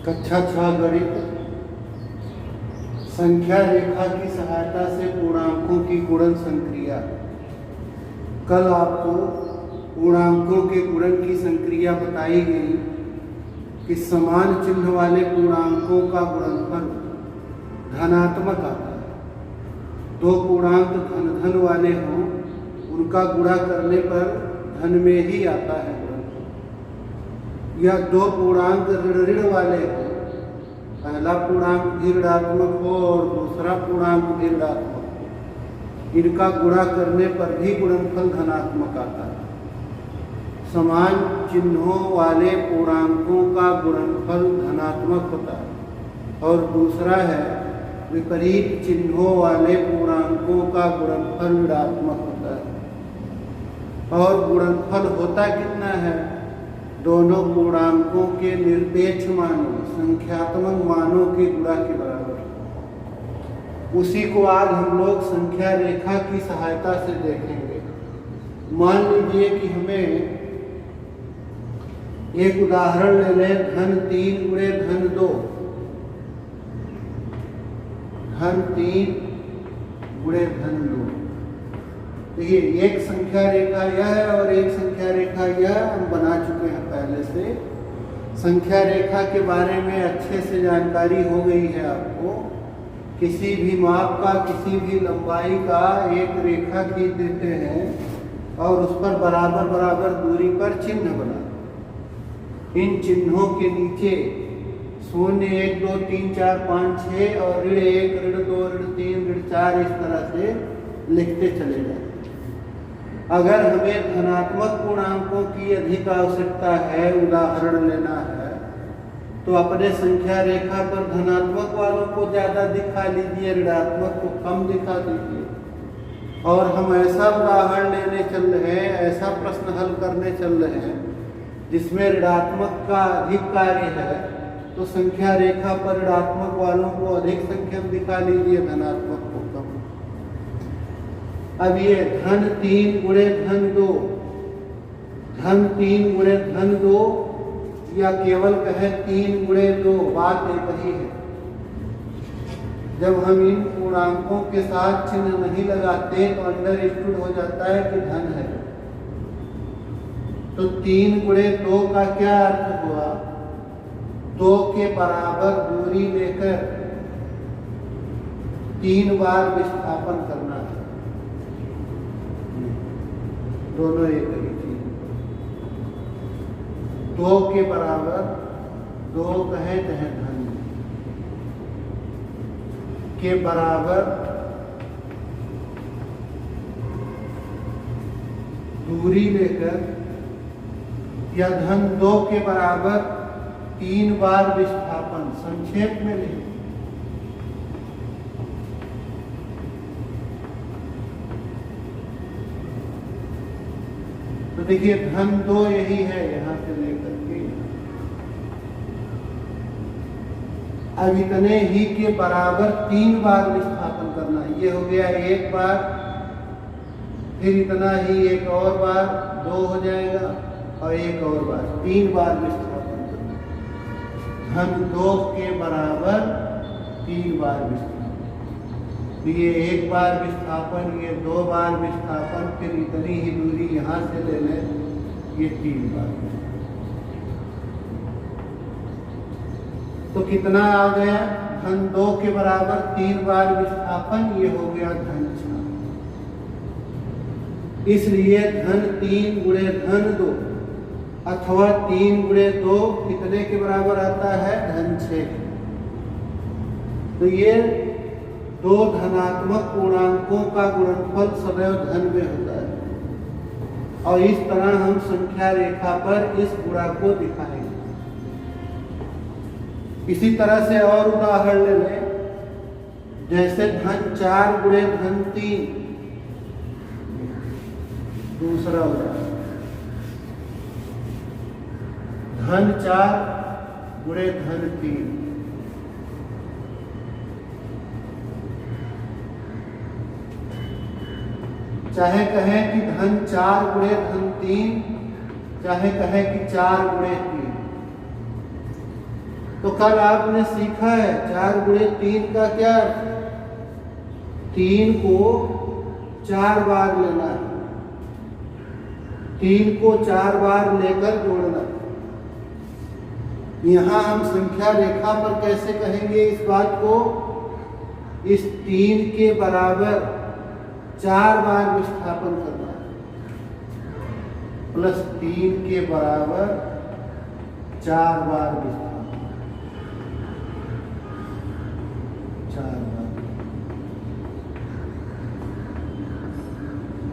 कक्षा 6 गणित संख्या रेखा की सहायता से पूर्णांकों की गुणन संक्रिया। कल आपको पूर्णांकों के गुणन की संक्रिया बताई गई कि समान चिन्ह वाले पूर्णांकों का गुणनफल धनात्मक आता है। दो पूर्णांक धन धन वाले हों, उनका गुणा करने पर धन में ही आता है गुणनफल। या दो पूर्णांक ऋण ऋण वाले हों, पहला पूर्णांक भी ऋणात्मक हो और दूसरा पूर्णांक भी ऋणात्मक हो, इनका गुणा करने पर भी गुणनफल धनात्मक आता है। समान चिन्हों वाले पूर्णांकों का गुणनफल धनात्मक होता है और दूसरा है विपरीत चिन्हों वाले पूर्णांकों का गुणनफल ऋणात्मक होता है। और गुणनफल होता कितना है? दोनों पूर्णांकों के निरपेक्ष मानों, संख्यात्मक मानों के गुणा के बराबर। उसी को आज हम लोग संख्या रेखा की सहायता से देखेंगे। मान लीजिए कि हमें एक उदाहरण ले लें, धन 3 गुणे धन 2। धन 3 गुणे धन 2। देखिए, एक संख्या रेखा यह है और एक संख्या रेखा यह हम बना चुके हैं पहले से। संख्या रेखा के बारे में अच्छे से जानकारी हो गई है आपको। किसी भी माप का, किसी भी लंबाई का एक रेखा खींच देते हैं और उस पर बराबर बराबर दूरी पर चिन्ह बना। इन चिन्हों के नीचे 0, 1, 2, 3, 4, 5, 6 और ऋण 1, ऋण 2, ऋण 3, ऋण 4 इस तरह से लिखते चले जाते। अगर हमें धनात्मक पूर्णांकों की अधिक आवश्यकता है, उदाहरण लेना है, तो अपने संख्या रेखा पर धनात्मक वालों को ज़्यादा दिखा लीजिए, ऋणात्मक को कम दिखा दीजिए। और हम ऐसा उदाहरण लेने चल रहे हैं, ऐसा प्रश्न हल करने चल रहे हैं जिसमें ऋणात्मक का अधिक कार्य है, तो संख्या रेखा पर ऋणात्मक वालों को अधिक संख्या में दिखा लीजिए, धनात्मक को कम। अब ये धन 3 गुणे धन 2, धन 3 गुणे धन 2 या केवल कहे 3 गुणे 2, बात एक ही है। जब हम इन पूर्णांकों के साथ चिन्ह नहीं लगाते तो अंडरस्टूड हो जाता है कि धन है। तो 3 गुणे 2 का क्या अर्थ हुआ? 2 के बराबर दूरी लेकर 3 बार विस्थापन करना है। दोनों एक ही चीज। 2 के बराबर 2 कहे चाहे धन के बराबर दूरी लेकर या धन 2 के बराबर 3 बार विस्थापन। संक्षेप में लिखें, तो देखिए धन 2 यही है, यहां से लेकर के अब इतने ही के बराबर 3 बार विस्थापन करना। ये हो गया एक बार, फिर इतना ही एक और बार, 2 हो जाएगा, और एक और बार, 3 बार विस्थापन करना। धन 2 के बराबर 3 बार विस्थापन। तो ये एक बार विस्थापन, ये 2 बार विस्थापन, फिर इतनी ही दूरी यहाँ से ले लें, ये 3 बार। तो कितना आ गया? धन 2 के बराबर 3 बार विस्थापन, ये हो गया धन 4। इसलिए धन 3 गुणे धन 2 अथवा 3 गुणे 2 कितने के बराबर आता है? धन 6। तो ये दो धनात्मक पूर्णांकों का गुणनफल सदैव धन में होता है। और इस तरह हम संख्या रेखा पर इस गुणा को दिखाएंगे। इसी तरह से और उदाहरण ले लें, जैसे धन 4 गुणे धन 3। दूसरा उदाहरण, धन 4 गुणे धन 3। चाहे कहें कि धन 4 गुणे धन 3, चाहे कहें कि 4 गुणे 3। तो कल आपने सीखा है 4 गुणे 3 का क्या अर्थ है? 3 को 4 बार लेना है, 3 को 4 बार लेकर जोड़ना। यहां हम संख्या रेखा पर कैसे कहेंगे इस बात को? इस 3 के बराबर 4 बार विस्थापन करना है, प्लस 3 के बराबर 4 बार विस्थापन, 4 बार।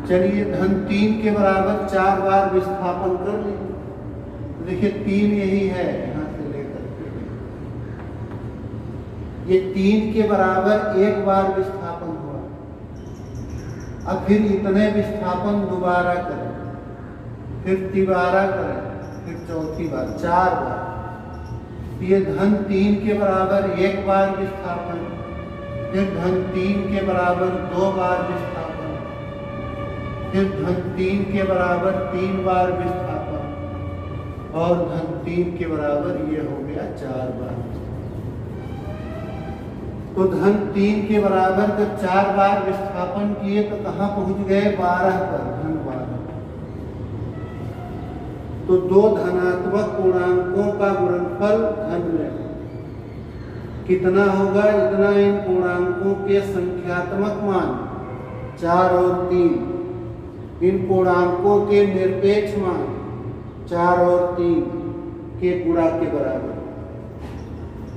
चलिए धन 3 के बराबर 4 बार विस्थापन कर लेंगे। तो देखिए 3 यही है, यहां से लेकर ये 3 के बराबर 1 बार विस्थापन हुआ। अब फिर इतने विस्थापन दोबारा करें, फिर तिबारा करें, फिर चौथी बार, 4 बार। ये धन 3 के बराबर 1 बार विस्थापन, फिर धन 3 के बराबर 2 बार विस्थापन, फिर धन 3 के बराबर 3 बार विस्थापन, और धन 3 के बराबर ये हो गया 4 बार। तो धन 3 के बराबर जब 4 बार विस्थापन किए तो कहां पहुंच गए? 12 पर, धन 12। तो 2 धनात्मक पूर्णांकों का गुणनफल धन में कितना होगा? इतना इन पूर्णांकों के संख्यात्मक मान 4 और 3, इन पूर्णांकों के निरपेक्ष मान 4 और 3 के गुणा के बराबर।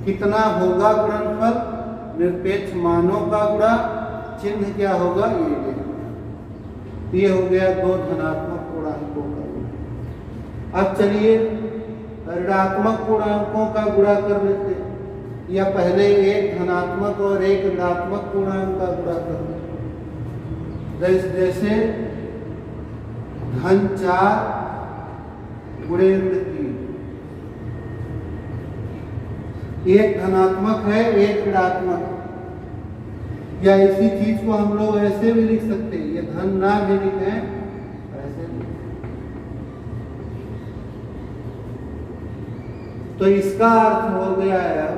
कितना होगा गुणनफल? निरपेक्ष मानों का गुणा, चिन्ह क्या होगा? ये हो गया 2 धनात्मक पूर्णांकों का गुणा। अब चलिए ऋणात्मक पूर्णांकों का गुणा कर लेते हैं, या पहले एक धनात्मक और एक ऋणात्मक पूर्णांक का गुणा कर लेते। जैसे धन 4 गुणे ऋण 3, एक धनात्मक है एक ऋणात्मक, या इसी चीज को हम लोग ऐसे भी लिख सकते हैं, ये धन ना भी लिखें ऐसे भी। तो इसका अर्थ हो गया है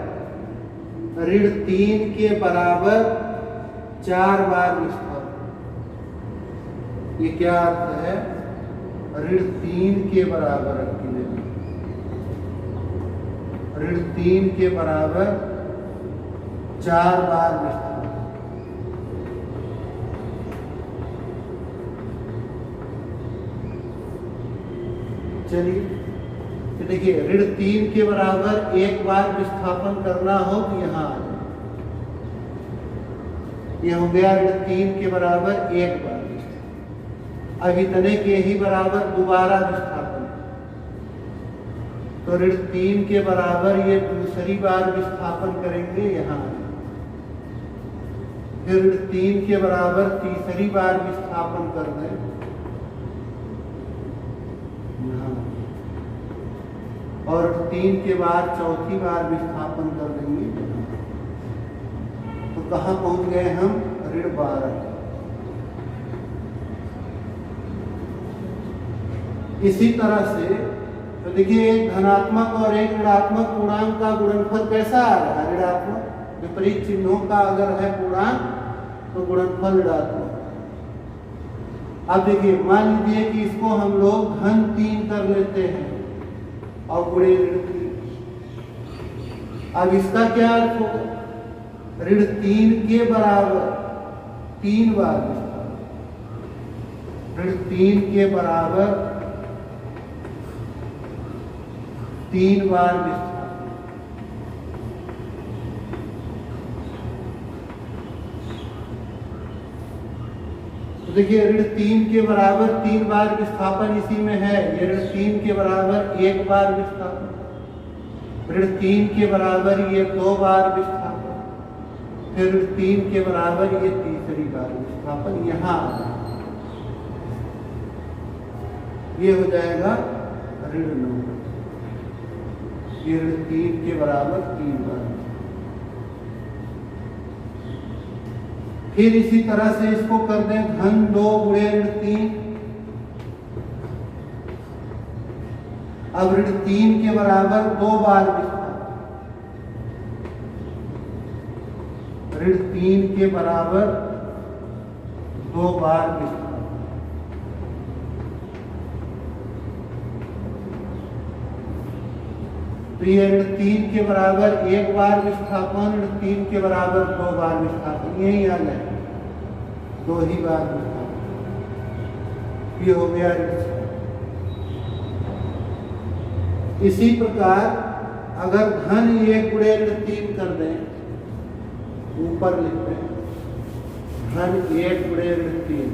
ऋण 3 के बराबर 4 बार विस्थापन। ये क्या अर्थ है? ऋण 3 के बराबर, ऋण 3 के बराबर 4 बार विस्थापन। चलिए तो देखिए ऋण 3 के बराबर 1 बार विस्थापन करना हो तो यहां आ जाए, यह हो गया ऋण 3 के बराबर 1 बार। अब इतने के ही बराबर दोबारा विस्थापन, तो ऋण 3 के बराबर ये दूसरी बार विस्थापन करेंगे यहां, फिर ऋण 3 के बराबर तीसरी बार विस्थापन कर दें यहां, और 3 के बाद चौथी बार विस्थापन कर देंगे। तो कहां पहुंच गए हम? ऋण 12। इसी तरह से तो देखिए एक धनात्मक और एक ऋणात्मक पूर्णांक का गुणनफल कैसा आ रहा है? ऋणात्मक। विपरीत चिन्हों का अगर है पूर्णांक तो गुणनफल ऋणात्मक। अब देखिए मान लीजिए कि इसको हम लोग धन 3 कर लेते हैं और गुणे ऋण 3। अब इसका क्या अर्थ होगा? ऋण 3 के बराबर 3 बार विस्थापन, ऋण 3 के बराबर 3 बार विस्थापन। तो देखिए ऋण 3 के बराबर 3 बार विस्थापन इसी में है। ये ऋण 3 के बराबर 1 बार विस्थापन, ऋण 3 के बराबर ये 2 बार विस्थापन, फिर ऋण 3 के बराबर ये तीसरी बार विस्थापन यहां आ जाए। ये हो जाएगा ऋण 9। ये ऋण 3 के बराबर 3 बार। फिर इसी तरह से इसको कर दें धन 2 गुणे ऋण 3। अब ऋण 3 के बराबर 2 बार विस्थापन, ऋण 3 के बराबर 2 बार विस्थापन। तो ये ऋण 3 के बराबर 1 बार विस्थापन, ऋण 3 के बराबर 2 बार विस्थापन, यही आ जाए 2 ही बार विस्थापन। ये हो गया ऋण 6। इसी प्रकार अगर धन 1 गुणे ऋण 3 कर दें, ऊपर लिखते हैं धन 1 गुणे ऋण 3,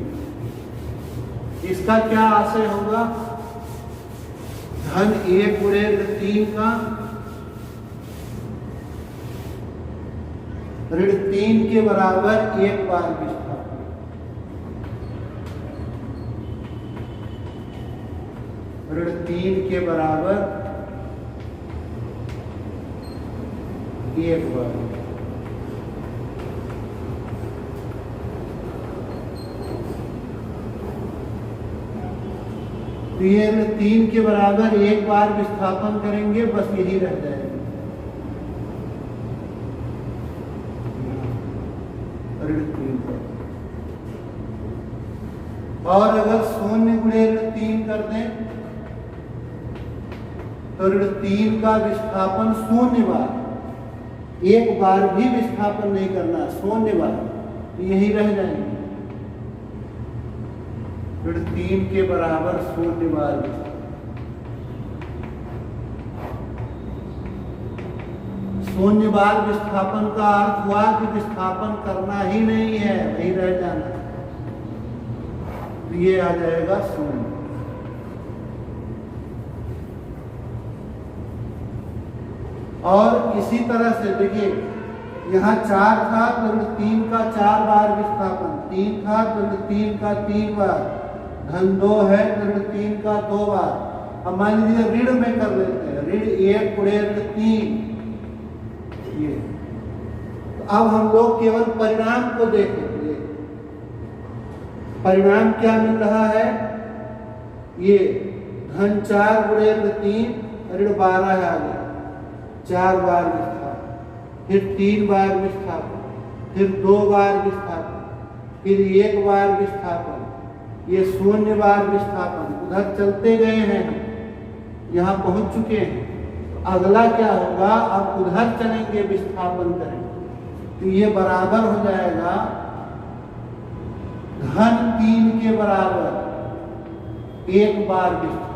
इसका क्या आशय होगा? धन 1 गुणे ऋण 3 का ऋण 3 के बराबर 1 बार विस्थापन। ऋण 3 के बराबर 1 बार। तो ये ऋण 3 के बराबर 1 बार विस्थापन करेंगे, बस यही रह जाएगा ऋण 3 पर। और अगर 0 गुणे ऋण 3 कर दें तो ऋण 3 का विस्थापन 0 बार, 1 बार भी विस्थापन नहीं करना, 0 बार, यही रह जाएंगे ऋण 3 के बराबर 0 बार विस्थापन। 0 बार विस्थापन का अर्थ हुआ कि विस्थापन करना ही नहीं है, वही रह जाना, तो ये आ जाएगा 0। और इसी तरह से देखिए यहाँ 4 था तो ऋण 3 का 4 बार विस्थापन, 3 था तो ऋण 3 का 3 बार, धन 2 है तो ऋण 3 का 2 बार। अब मान लीजिए ऋण में कर लेते हैं, ऋण 1 गुणे ऋण 3, ये तो अब हम लोग केवल परिणाम को देखेंगे। परिणाम क्या मिल रहा है? ये धन 4 गुणे ऋण 3, ऋण 12 है आगे, 4 बार विस्थापन, फिर 3 बार विस्थापन, फिर 2 बार विस्थापन, फिर 1 बार विस्थापन, ये 0 बार विस्थापन। उधर चलते गए हैं, हम यहाँ पहुंच चुके हैं। तो अगला क्या होगा? अब उधर चलेंगे, विस्थापन करेंगे, तो ये बराबर हो जाएगा धन 3 के बराबर 1 बार विस्थापन,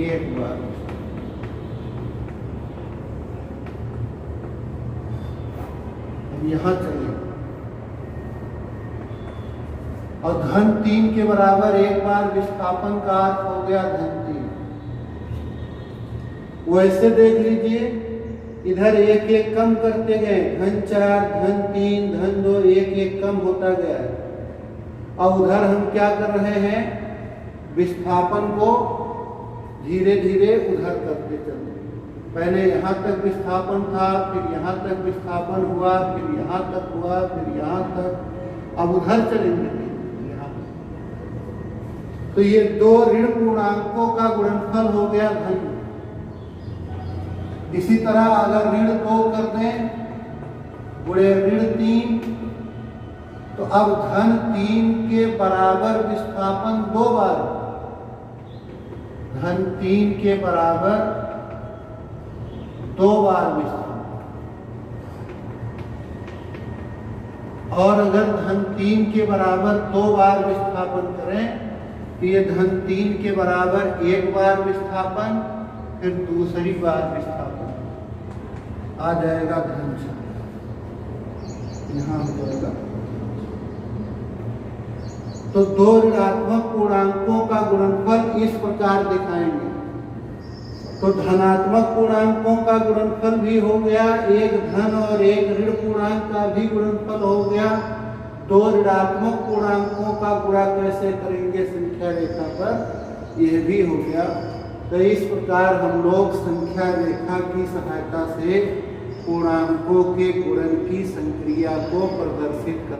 1 बार। यहां चलिए और धन 3 के बराबर 1 बार विस्थापन का अर्थ हो गया धन 3। वैसे देख लीजिए इधर 1 कम करते गए, धन 4, धन 3, धन 2, 1 कम होता गया। और उधर हम क्या कर रहे हैं? विस्थापन को धीरे धीरे उधर करते चलते। पहले यहाँ तक विस्थापन था, फिर यहाँ तक विस्थापन हुआ, फिर यहाँ तक हुआ, फिर यहाँ तक, अब उधर चलेंगे यहाँ। तो ये 2 ऋण पूर्णांकों का गुणनफल हो गया धन। इसी तरह अगर ऋण 2 कर दें गुणे ऋण 3, तो अब धन 3 के बराबर विस्थापन 2 बार, धन 3 के बराबर 2 बार विस्थापन। और अगर धन 3 के बराबर 2 बार विस्थापन करें तो ये धन 3 के बराबर 1 बार विस्थापन, फिर दूसरी बार विस्थापन, आ जाएगा धन 4, यहाँ हो जाएगा। तो 2 ऋणात्मक पूर्णांकों का गुणनफल इस प्रकार दिखाएंगे। तो धनात्मक पूर्णांकों का गुणनफल भी हो गया, 1 धन और 1 ऋण पूर्णांक का भी गुणनफल हो गया। 2 ऋणात्मक पूर्णांकों का गुणा कैसे करेंगे संख्या रेखा पर, यह भी हो गया। तो इस प्रकार हम लोग संख्या रेखा की सहायता से पूर्णांकों के गुणन की संक्रिया को प्रदर्शित कर